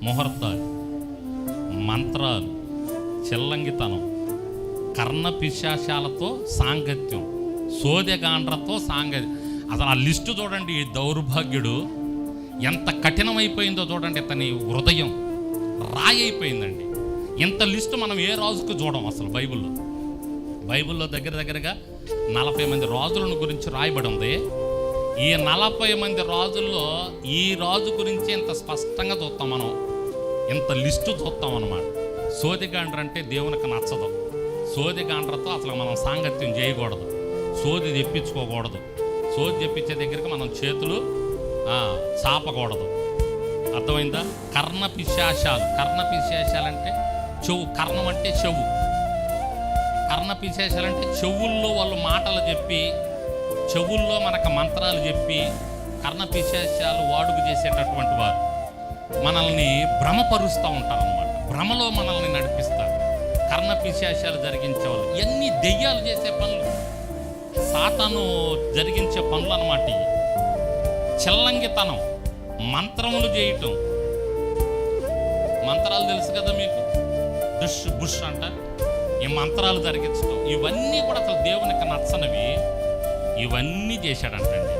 ముహూర్తాలు, మంత్రాలు, చిల్లంగితనం, కర్ణపిశాచాలతో సాంగత్యం, సోదెగాండ్రతో సాంగత్యం. అసలు ఆ లిస్టు చూడండి. ఈ దౌర్భాగ్యుడు ఎంత కఠినమైపోయిందో చూడండి. ఇతని హృదయం రాయి అయిపోయిందండి. ఇంత లిస్టు మనం ఏ రాజుకు చూడం అసలు. బైబిల్లో దగ్గరగా 40 మంది రాజులను గురించి రాయబడి ఉంది. ఈ 40 మంది రాజుల్లో ఈ రాజు గురించి ఇంత స్పష్టంగా చూస్తాం మనం. ఇంత లిస్టు చూస్తాం అన్నమాట. సోదిగాండ్ర అంటే దేవునికి నచ్చదు. సోదిగాండ్రతో అసలు మనం సాంగత్యం చేయకూడదు, సోది తెప్పించుకోకూడదు. సోది తెప్పించే దగ్గరికి మనం చేతులు చాపకూడదు. అర్థమైందా? కర్ణపిశాచాలు అంటే చెవు. కర్ణం అంటే చెవు. కర్ణపిశాచాలంటే చెవుల్లో వాళ్ళు మాటలు చెప్పి, చెవుల్లో మనకు మంత్రాలు చెప్పి, కర్ణపిశాచాలు వాడుకు చేసేటటువంటి వారు మనల్ని భ్రమపరుస్తూ ఉంటారన్నమాట. భ్రమలో మనల్ని నడిపిస్తారు. కర్ణపిశాచాలు జరిగించేవాళ్ళు. ఇవన్నీ దెయ్యాలు చేసే పనులు, సాతాను జరిగించే పనులు అన్నమాట. ఇవి చిల్లంగితనం, మంత్రములు చేయటం. మంత్రాలు తెలుసు కదా మీకు, బుష్ అంట. ఈ మంత్రాలు జరిగించడం, ఇవన్నీ కూడా అసలు దేవునికి నచ్చనివి. ఇవన్నీ చేశాడంటండి.